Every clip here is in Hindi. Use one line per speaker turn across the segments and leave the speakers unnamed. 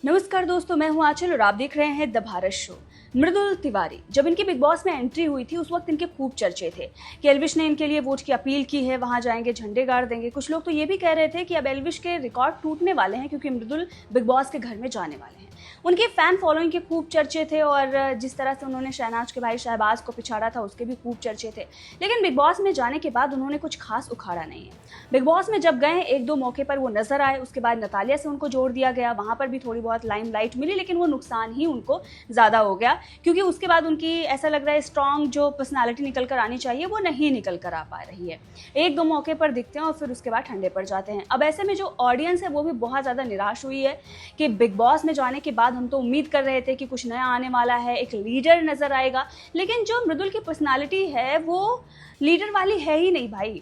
नमस्कार दोस्तों, मैं हूं आंचल और आप देख रहे हैं द भारत शो। मृदुल तिवारी जब इनकी बिग बॉस में एंट्री हुई थी उस वक्त इनके खूब चर्चे थे कि एल्विश ने इनके लिए वोट की अपील की है, वहां जाएंगे झंडे गाड़ देंगे। कुछ लोग तो ये भी कह रहे थे कि अब एल्विश के रिकॉर्ड टूटने वाले हैं क्योंकि मृदुल बिग बॉस के घर में जाने वाले हैं। उनके फैन फॉलोइंग के खूब चर्चे थे और जिस तरह से उन्होंने शहनाज के भाई शहबाज को पिछाड़ा था उसके भी खूब चर्चे थे। लेकिन बिग बॉस में जाने के बाद उन्होंने कुछ खास उखाड़ा नहीं है। बिग बॉस में जब गए एक दो मौके पर वो नजर आए, उसके बाद नतालिया से उनको जोड़ दिया गया, वहां पर भी थोड़ी बहुत लाइमलाइट मिली, लेकिन वो नुकसान ही उनको ज़्यादा हो गया क्योंकि उसके बाद उनकी ऐसा लग रहा है स्ट्रॉन्ग जो पर्सनालिटी निकल कर आनी चाहिए वो नहीं निकल कर आ पा रही है। एक दो मौके पर दिखते हैं और फिर उसके बाद ठंडे पड़ जाते हैं। अब ऐसे में जो ऑडियंस है वो भी बहुत ज़्यादा निराश हुई है कि बिग बॉस में जाने के बाद हम तो उम्मीद कर रहे थे कि कुछ नया आने वाला है, एक लीडर नज़र आएगा, लेकिन जो मृदुल की पर्सनालिटी है वो लीडर वाली है ही नहीं भाई।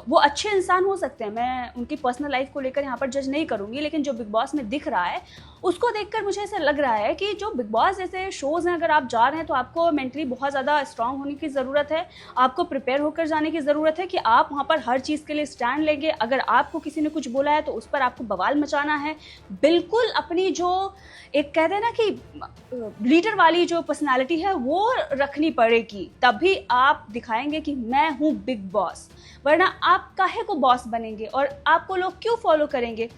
वो अच्छे इंसान हो सकते हैं, मैं उनकी पर्सनल लाइफ को लेकर यहाँ पर जज नहीं करूँगी, लेकिन जो बिग बॉस में दिख रहा है उसको देखकर मुझे ऐसा लग रहा है कि जो बिग बॉस जैसे शोज़ हैं अगर आप जा रहे हैं तो आपको मेंटली बहुत ज़्यादा स्ट्रांग होने की ज़रूरत है, आपको प्रिपेयर होकर जाने की ज़रूरत है कि आप वहाँ पर हर चीज़ के लिए स्टैंड लेंगे। अगर आपको किसी ने कुछ बोला है तो उस पर आपको बवाल मचाना है, बिल्कुल अपनी जो एक कहते हैं ना कि लीडर वाली जो पर्सनालिटी है वो रखनी पड़ेगी, तभी आप दिखाएंगे कि मैं हूँ बिग बॉस। वरना आप काहे को बॉस बनेंगे और आपको लोग क्यों फॉलो करेंगे?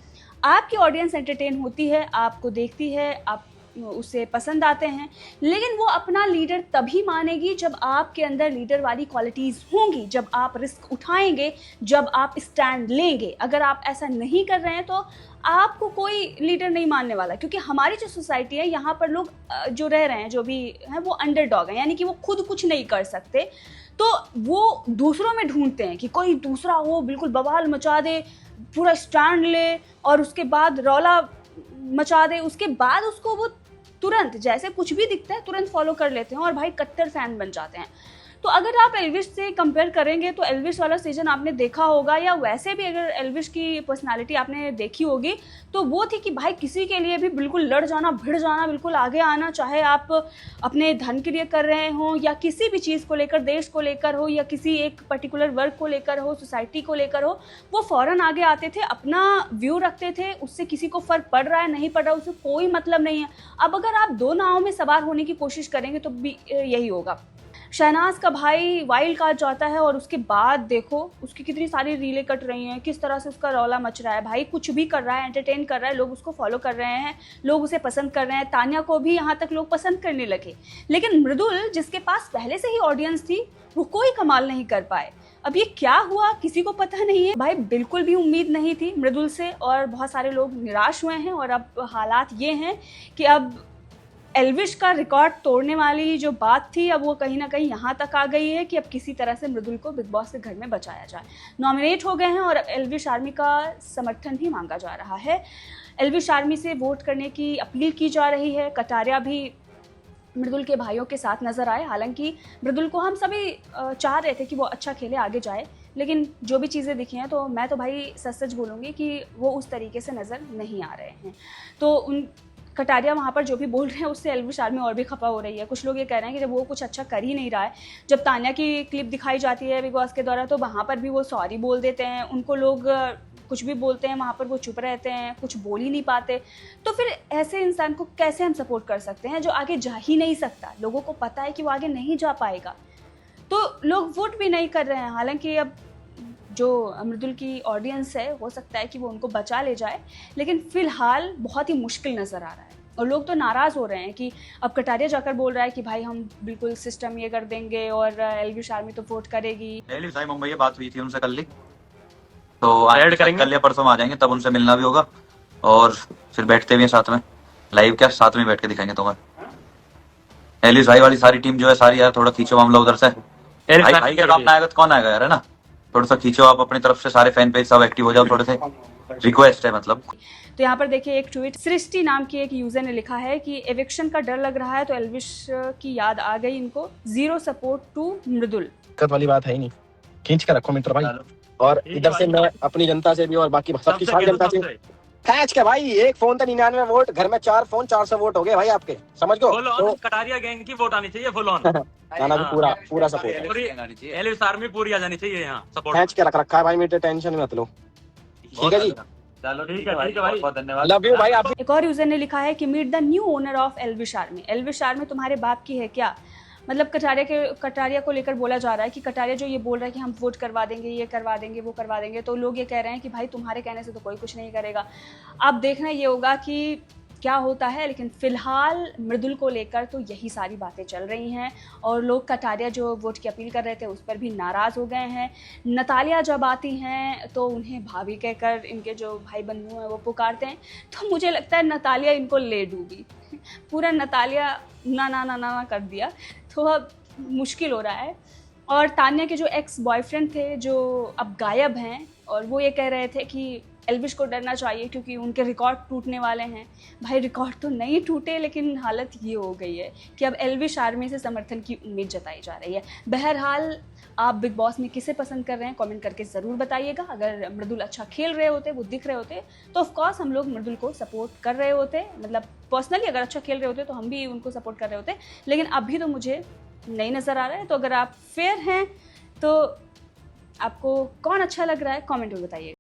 आपकी ऑडियंस एंटरटेन होती है, आपको देखती है, आप उसे पसंद आते हैं, लेकिन वो अपना लीडर तभी मानेगी जब आपके अंदर लीडर वाली क्वालिटीज़ होंगी, जब आप रिस्क उठाएंगे, जब आप स्टैंड लेंगे। अगर आप ऐसा नहीं कर रहे हैं तो आपको कोई लीडर नहीं मानने वाला, क्योंकि हमारी जो सोसाइटी है यहाँ पर लोग जो रह रहे हैं, जो भी हैं, वो अंडरडॉग हैं, यानी कि वो खुद कुछ नहीं कर सकते तो वो दूसरों में ढूंढते हैं कि कोई दूसरा हो, बिल्कुल बवाल मचा दे, पूरा स्टैंड ले और उसके बाद रौला मचा दे, उसके बाद उसको वो तुरंत जैसे कुछ भी दिखता है तुरंत फॉलो कर लेते हैं और भाई कट्टर फैन बन जाते हैं। तो अगर आप एल्विश से कंपेयर करेंगे तो एल्विश वाला सीजन आपने देखा होगा, या वैसे भी अगर एल्विश की पर्सनालिटी आपने देखी होगी तो वो थी कि भाई किसी के लिए भी बिल्कुल लड़ जाना, भिड़ जाना, बिल्कुल आगे आना, चाहे आप अपने धन के लिए कर रहे हो या किसी भी चीज़ को लेकर, देश को लेकर हो या किसी एक पर्टिकुलर वर्ग को लेकर हो, सोसाइटी को लेकर हो, वो फ़ौरन आगे आते थे, अपना व्यू रखते थे। उससे किसी को फ़र्क पड़ रहा है नहीं पड़ रहा उससे कोई मतलब नहीं है। अब अगर आप दो नावों में सवार होने की कोशिश करेंगे तो भी यही होगा। शहनाज का भाई वाइल्ड कार्ड जाता है और उसके बाद देखो उसकी कितनी सारी रीलें कट रही हैं, किस तरह से उसका रौला मच रहा है। भाई कुछ भी कर रहा है, एंटरटेन कर रहा है, लोग उसको फॉलो कर रहे हैं, लोग उसे पसंद कर रहे हैं। तान्या को भी यहाँ तक लोग पसंद करने लगे, लेकिन मृदुल जिसके पास पहले से ही ऑडियंस थी वो कोई कमाल नहीं कर पाए। अब ये क्या हुआ किसी को पता नहीं है भाई, बिल्कुल भी उम्मीद नहीं थी मृदुल से और बहुत सारे लोग निराश हुए हैं। और अब हालात ये हैं कि अब एल्विश का रिकॉर्ड तोड़ने वाली जो बात थी अब वो कहीं ना कहीं यहाँ तक आ गई है कि अब किसी तरह से मृदुल को बिग बॉस के घर में बचाया जाए। नॉमिनेट हो गए हैं और एल्विश आर्मी का समर्थन भी मांगा जा रहा है। एल्विश आर्मी से वोट करने की अपील की जा रही है। कटारिया भी मृदुल के भाइयों के साथ नजर आए। हालांकि मृदुल को हम सभी चाह रहे थे कि वो अच्छा खेले, आगे जाए, लेकिन जो भी चीज़ें दिखी हैं तो मैं तो भाई सच सच बोलूँगी कि वो उस तरीके से नज़र नहीं आ रहे हैं। तो उन कटारिया वहाँ पर जो भी बोल रहे हैं उससे एल्विश आर्मी और भी खफा हो रही है। कुछ लोग ये कह रहे हैं कि जब वो कुछ अच्छा कर ही नहीं रहा है, जब तान्या की क्लिप दिखाई जाती है बिग बॉस के दौरान तो वहाँ पर भी वो सॉरी बोल देते हैं, उनको लोग कुछ भी बोलते हैं वहाँ पर वो चुप रहते हैं, कुछ बोल ही नहीं पाते। तो फिर ऐसे इंसान को कैसे हम सपोर्ट कर सकते हैं जो आगे जा ही नहीं सकता? लोगों को पता है कि वो आगे नहीं जा पाएगा तो लोग वोट भी नहीं कर रहे हैं। हालांकि अब जो मृदुल की ऑडियंस है हो सकता है कि वो उनको बचा ले जाए, लेकिन फिलहाल बहुत ही मुश्किल नज़र आ रहा है और लोग तो नाराज़ हो रहे हैं कि अब कटारिया जाकर बोल रहा है कि भाई हम बिल्कुल सिस्टम ये कर देंगे और एल्विश आर्मी तो वोट करेगी।
एल्विश भाई मुंबई बात हुई थी उनसे कल ही, तो ऐड करेंगे, कल या परसों आ जाएंगे, तब उनसे मिलना भी होगा और फिर बैठते भी हैं साथ में, लाइव क्या साथ में बैठ के दिखाएंगे तुम्हें। एल्विश भाई वाली सारी टीम जो है सारी, यार थोड़ा खींचो मामला उधर से। भाई के सामने आएगा तो कौन आएगा यार, है ना? थोड़ा सा खींचो आप अपनी तरफ से, सारे फैन पेज सब एक्टिव हो जाओ, थोड़े से रिक्वेस्ट है मतलब।
तो यहाँ पर देखिए एक ट्वीट सृष्टि नाम की एक यूजर ने लिखा है कि एविक्शन का डर लग रहा है तो एल्विश की याद आ गई इनको, जीरो सपोर्ट टू मृदुल।
दिक्कत वाली बात है ही नहीं, खींच के रखो मित्र भाई। और इधर से मैं अपनी जनता से भी और बाकी सबकी सारी जनता से खींच के भाई, एक फोन था 99 वोट, घर में 4 फोन 400 वोट हो गए भाई आपके, समझ गो।
तो कटारिया गैंग की वोट आनी चाहिए फुल ऑन।
ना पूरा सपोर्ट,
एल्विश आर्मी पूरी आ जानी चाहिए यहाँ सपोर्ट।
खींच के रखा है भाई, मेरे टेंशन मत लो, ठीक है जी।
चलो
ठीक है भाई,
बहुत बहुत धन्यवाद।
लव यू भाई। आप
एक और यूजर ने लिखा है कि meet the new owner of Elvish Army. Elvish Army तुम्हारे बाप की है क्या? मतलब कटारिया को लेकर बोला जा रहा है कि कटारिया जो ये बोल रहा है कि हम वोट करवा देंगे, ये करवा देंगे, वो करवा देंगे, तो लोग ये कह रहे हैं कि भाई तुम्हारे कहने से तो कोई कुछ नहीं करेगा। अब देखना ये होगा कि क्या होता है, लेकिन फिलहाल मृदुल को लेकर तो यही सारी बातें चल रही हैं और लोग कटारिया जो वोट की अपील कर रहे थे उस पर भी नाराज़ हो गए हैं। नतालिया जब आती हैं तो उन्हें भाभी कहकर इनके जो भाई बंधु हैं वो पुकारते हैं, तो मुझे लगता है नतालिया इनको ले डूबी। पूरा नतालिया ना ना ना ना ना कर दिया, तो अब मुश्किल हो रहा है। और तान्या के जो एक्स बॉयफ्रेंड थे जो अब गायब हैं, और वो ये कह रहे थे कि एल्विश को डरना चाहिए क्योंकि उनके रिकॉर्ड टूटने वाले हैं। भाई रिकॉर्ड तो नहीं टूटे, लेकिन हालत ये हो गई है कि अब एल्विश आर्मी से समर्थन की उम्मीद जताई जा रही है। बहरहाल आप बिग बॉस में किसे पसंद कर रहे हैं कमेंट करके ज़रूर बताइएगा। अगर मृदुल अच्छा खेल रहे होते, वो दिख रहे होते, तो ऑफकोर्स हम लोग मृदुल को सपोर्ट कर रहे होते। मतलब पर्सनली अगर अच्छा खेल रहे होते तो हम भी उनको सपोर्ट कर रहे होते, लेकिन अभी तो मुझे नहीं नज़र आ रहा है। तो अगर आप फेयर हैं तो आपको कौन अच्छा लग रहा है कमेंट में बताइए।